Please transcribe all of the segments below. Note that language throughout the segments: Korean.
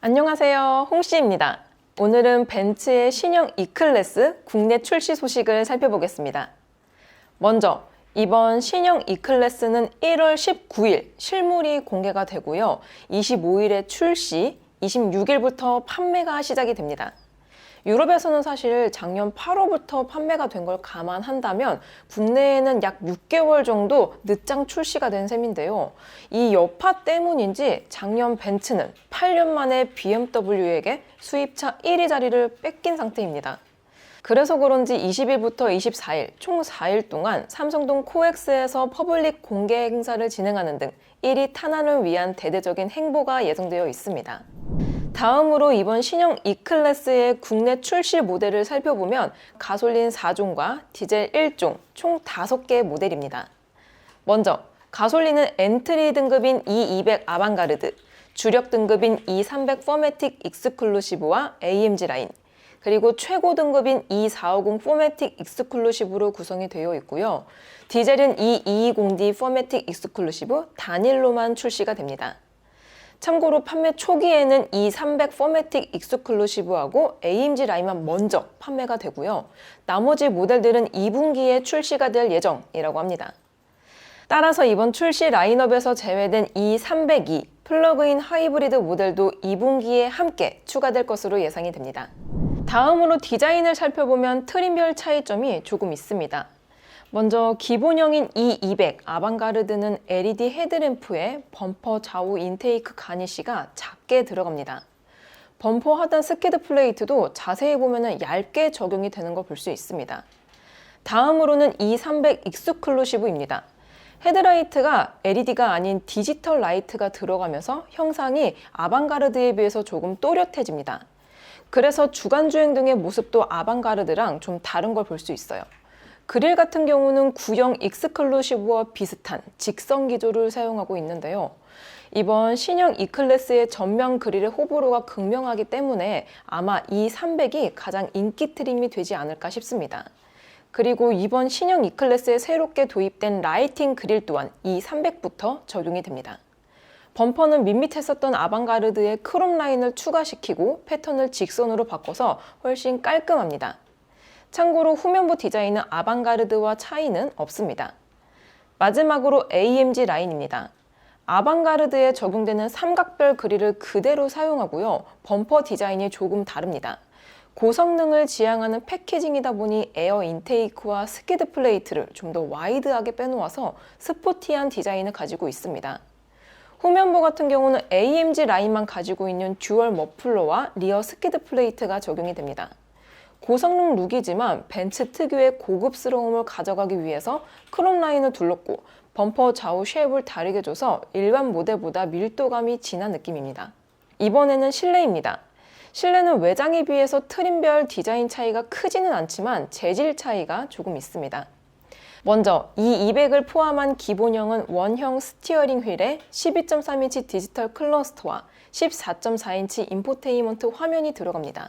안녕하세요, 홍씨입니다. 오늘은 벤츠의 신형 E클래스 국내 출시 소식을 살펴보겠습니다. 먼저 이번 신형 E클래스는 1월 19일 실물이 공개가 되고요. 25일에 출시, 26일부터 판매가 시작이 됩니다. 유럽에서는 사실 작년 8월부터 판매가 된 걸 감안한다면 국내에는 약 6개월 정도 늦장 출시가 된 셈인데요. 이 여파 때문인지 작년 벤츠는 8년 만에 BMW에게 수입차 1위 자리를 뺏긴 상태입니다. 그래서 그런지 20일부터 24일 총 4일 동안 삼성동 코엑스에서 퍼블릭 공개 행사를 진행하는 등 1위 탄환을 위한 대대적인 행보가 예정되어 있습니다. 다음으로 이번 신형 E클래스의 국내 출시 모델을 살펴보면 가솔린 4종과 디젤 1종 총 5개의 모델입니다. 먼저 가솔린은 엔트리 등급인 E200 아방가르드, 주력 등급인 E300 포매틱 익스클루시브와 AMG 라인, 그리고 최고 등급인 E450 포매틱 익스클루시브로 구성이 되어 있고요. 디젤은 E220D 포매틱 익스클루시브 단일로만 출시가 됩니다. 참고로 판매 초기에는 E300 포매틱 익스클루시브하고 AMG 라인만 먼저 판매가 되고요. 나머지 모델들은 2분기에 출시가 될 예정이라고 합니다. 따라서 이번 출시 라인업에서 제외된 E302 플러그인 하이브리드 모델도 2분기에 함께 추가될 것으로 예상이 됩니다. 다음으로 디자인을 살펴보면 트림별 차이점이 조금 있습니다. 먼저 기본형인 E200 아방가르드는 LED 헤드램프에 범퍼 좌우 인테이크 가니쉬가 작게 들어갑니다. 범퍼 하단 스키드 플레이트도 자세히 보면 얇게 적용이 되는 걸 볼 수 있습니다. 다음으로는 E300 익스클루시브입니다. 헤드라이트가 LED가 아닌 디지털 라이트가 들어가면서 형상이 아방가르드에 비해서 조금 또렷해집니다. 그래서 주간주행 등의 모습도 아방가르드랑 좀 다른 걸 볼 수 있어요. 그릴 같은 경우는 구형 익스클루시브와 비슷한 직선 기조를 사용하고 있는데요. 이번 신형 E클래스의 전면 그릴의 호불호가 극명하기 때문에 아마 E300이 가장 인기 트림이 되지 않을까 싶습니다. 그리고 이번 신형 E클래스에 새롭게 도입된 라이팅 그릴 또한 E300부터 적용이 됩니다. 범퍼는 밋밋했었던 아방가르드의 크롬 라인을 추가시키고 패턴을 직선으로 바꿔서 훨씬 깔끔합니다. 참고로 후면부 디자인은 아방가르드와 차이는 없습니다. 마지막으로 AMG 라인입니다. 아방가르드에 적용되는 삼각별 그릴을 그대로 사용하고요. 범퍼 디자인이 조금 다릅니다. 고성능을 지향하는 패키징이다 보니 에어 인테이크와 스키드 플레이트를 좀 더 와이드하게 빼놓아서 스포티한 디자인을 가지고 있습니다. 후면부 같은 경우는 AMG 라인만 가지고 있는 듀얼 머플러와 리어 스키드 플레이트가 적용이 됩니다. 고성능 룩이지만 벤츠 특유의 고급스러움을 가져가기 위해서 크롬 라인을 둘렀고 범퍼 좌우 쉐입을 다르게 줘서 일반 모델보다 밀도감이 진한 느낌입니다. 이번에는 실내입니다. 실내는 외장에 비해서 트림별 디자인 차이가 크지는 않지만 재질 차이가 조금 있습니다. 먼저 E200을 포함한 기본형은 원형 스티어링 휠에 12.3인치 디지털 클러스터와 14.4인치 인포테인먼트 화면이 들어갑니다.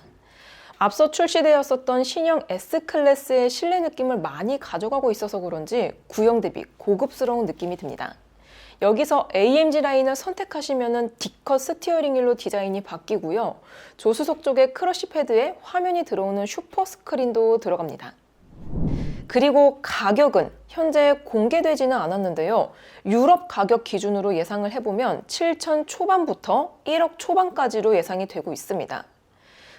앞서 출시되었었던 신형 S클래스의 실내 느낌을 많이 가져가고 있어서 그런지 구형 대비 고급스러운 느낌이 듭니다. 여기서 AMG 라인을 선택하시면 D컷 스티어링 휠로 디자인이 바뀌고요. 조수석 쪽에 크러쉬 패드에 화면이 들어오는 슈퍼 스크린도 들어갑니다. 그리고 가격은 현재 공개되지는 않았는데요. 유럽 가격 기준으로 예상을 해보면 7천 초반부터 1억 초반까지로 예상이 되고 있습니다.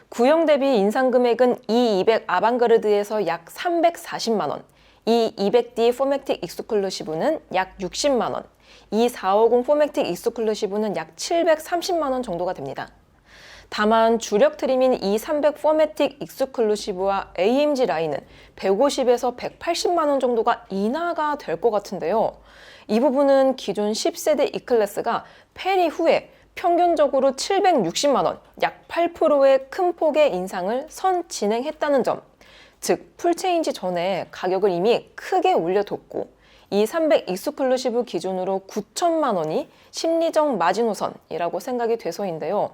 구형 대비 인상 금액은 E200 아방가르드에서 약 340만 원, E200D 포매틱 익스클루시브는 약 60만 원, E450 포매틱 익스클루시브는 약 730만 원 정도가 됩니다. 다만 주력 트림인 E300 포매틱 익스클루시브와 AMG 라인은 150에서 180만 원 정도가 인하가 될 것 같은데요. 이 부분은 기존 10세대 E클래스가 폐리 후에 평균적으로 760만 원, 약 8%의 큰 폭의 인상을 진행했다는 점, 즉 풀체인지 전에 가격을 이미 크게 올려뒀고 E300 익스클루시브 기준으로 9천만 원이 심리적 마지노선이라고 생각이 돼서인데요.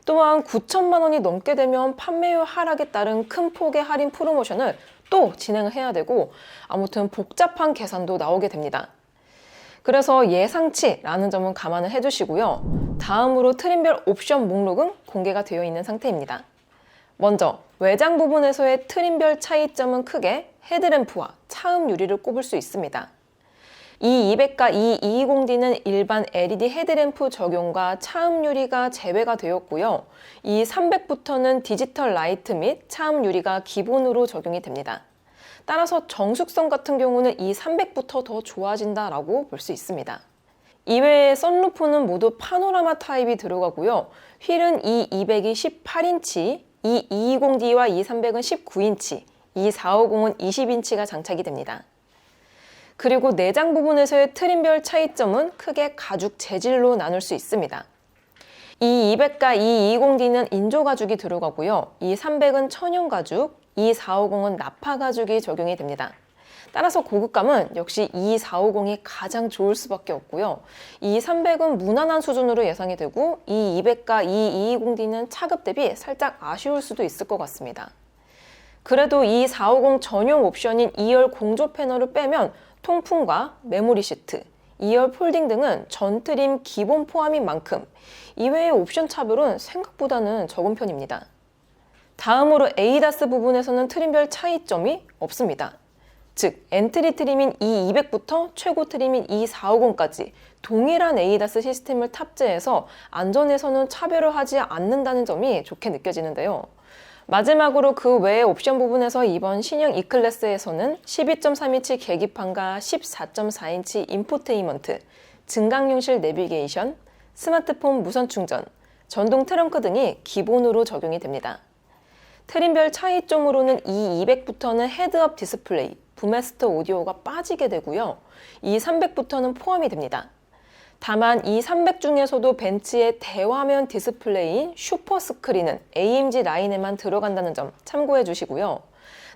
또한 9천만 원이 넘게 되면 판매율 하락에 따른 큰 폭의 할인 프로모션을 또 진행을 해야 되고 아무튼 복잡한 계산도 나오게 됩니다. 그래서 예상치라는 점은 감안을 해주시고요. 다음으로 트림별 옵션 목록은 공개가 되어 있는 상태입니다. 먼저 외장 부분에서의 트림별 차이점은 크게 헤드램프와 차음 유리를 꼽을 수 있습니다. E200과 E220D는 일반 LED 헤드램프 적용과 차음 유리가 제외가 되었고요. E300부터는 디지털 라이트 및 차음 유리가 기본으로 적용이 됩니다. 따라서 정숙성 같은 경우는 E300부터 더 좋아진다라고 볼 수 있습니다. 이외에 선루프는 모두 파노라마 타입이 들어가고요. 휠은 E200이 18인치, E220D와 E300은 19인치, E450은 20인치가 장착이 됩니다. 그리고 내장 부분에서의 트림별 차이점은 크게 가죽 재질로 나눌 수 있습니다. E200과 E220D는 인조 가죽이 들어가고요. E300은 천연 가죽, E450은 나파 가죽이 적용이 됩니다. 따라서 고급감은 역시 E450이 가장 좋을 수밖에 없고요. E300은 무난한 수준으로 예상이 되고 E200과 E220D는 차급 대비 살짝 아쉬울 수도 있을 것 같습니다. 그래도 E450 전용 옵션인 2열 공조 패널을 빼면 통풍과 메모리 시트, 2열 폴딩 등은 전 트림 기본 포함인 만큼 이외의 옵션 차별은 생각보다는 적은 편입니다. 다음으로 에이다스 부분에서는 트림별 차이점이 없습니다. 즉, 엔트리 트림인 E200부터 최고 트림인 E450까지 동일한 에이다스 시스템을 탑재해서 안전에서는 차별을 하지 않는다는 점이 좋게 느껴지는데요. 마지막으로 그 외의 옵션 부분에서 이번 신형 E클래스에서는 12.3인치 계기판과 14.4인치 인포테인먼트, 증강용실 내비게이션, 스마트폰 무선 충전, 전동 트렁크 등이 기본으로 적용이 됩니다. 트림별 차이점으로는 E200부터는 헤드업 디스플레이, 부메스터 오디오가 빠지게 되고요. E300부터는 포함이 됩니다. 다만 E300 중에서도 벤츠의 대화면 디스플레이인 슈퍼 스크린은 AMG 라인에만 들어간다는 점 참고해 주시고요.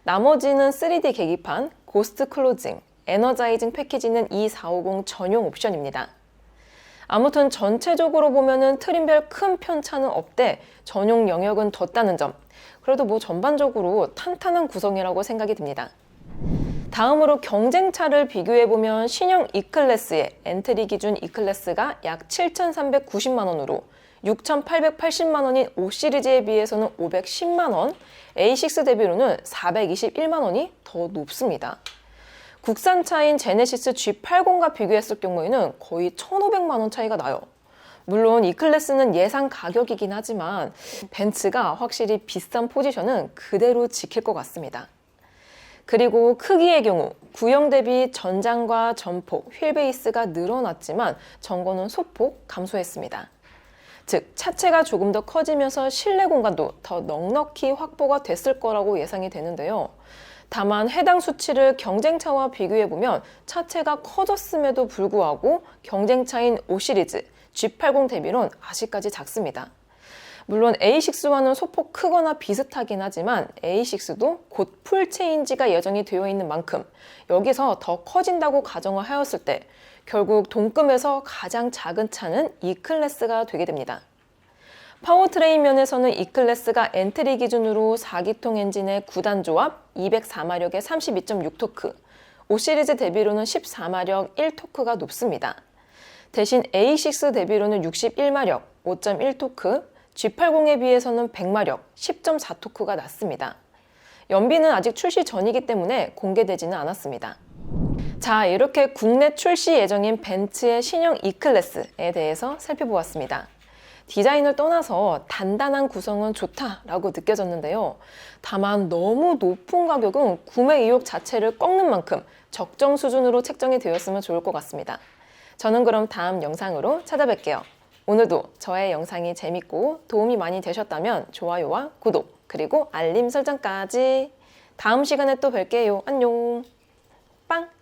나머지는 3D 계기판, 고스트 클로징, 에너자이징 패키지는 E450 전용 옵션입니다. 아무튼 전체적으로 보면은 트림별 큰 편차는 없대 전용 영역은 뒀다는 점, 그래도 뭐 전반적으로 탄탄한 구성이라고 생각이 듭니다. 다음으로 경쟁차를 비교해보면 신형 E클래스의 엔트리 기준 E클래스가 약 7,390만 원으로 6,880만 원인 5시리즈에 비해서는 510만 원, A6 대비로는 421만 원이 더 높습니다. 국산차인 제네시스 G80과 비교했을 경우에는 거의 1,500만 원 차이가 나요. 물론 E클래스는 예상 가격이긴 하지만 벤츠가 확실히 비싼 포지션은 그대로 지킬 것 같습니다. 그리고 크기의 경우 구형 대비 전장과 전폭, 휠베이스가 늘어났지만 전고는 소폭 감소했습니다. 즉 차체가 조금 더 커지면서 실내 공간도 더 넉넉히 확보가 됐을 거라고 예상이 되는데요. 다만 해당 수치를 경쟁차와 비교해보면 차체가 커졌음에도 불구하고 경쟁차인 5시리즈, G80 대비로는 아직까지 작습니다. 물론 A6와는 소폭 크거나 비슷하긴 하지만 A6도 곧 풀체인지가 예정이 되어 있는 만큼 여기서 더 커진다고 가정을 하였을 때 결국 동급에서 가장 작은 차는 E클래스가 되게 됩니다. 파워트레인 면에서는 E클래스가 엔트리 기준으로 4기통 엔진의 9단 조합 204마력의 32.6토크, 5시리즈 대비로는 14마력 1토크가 높습니다. 대신 A6 대비로는 61마력 5.1토크, G80에 비해서는 100마력 10.4토크가 낮습니다. 연비는 아직 출시 전이기 때문에 공개되지는 않았습니다. 자, 이렇게 국내 출시 예정인 벤츠의 신형 E클래스에 대해서 살펴보았습니다. 디자인을 떠나서 단단한 구성은 좋다라고 느껴졌는데요. 다만 너무 높은 가격은 구매 의욕 자체를 꺾는 만큼 적정 수준으로 책정이 되었으면 좋을 것 같습니다. 저는 그럼 다음 영상으로 찾아뵐게요. 오늘도 저의 영상이 재밌고 도움이 많이 되셨다면 좋아요와 구독, 그리고 알림 설정까지. 다음 시간에 또 뵐게요. 안녕. 빵!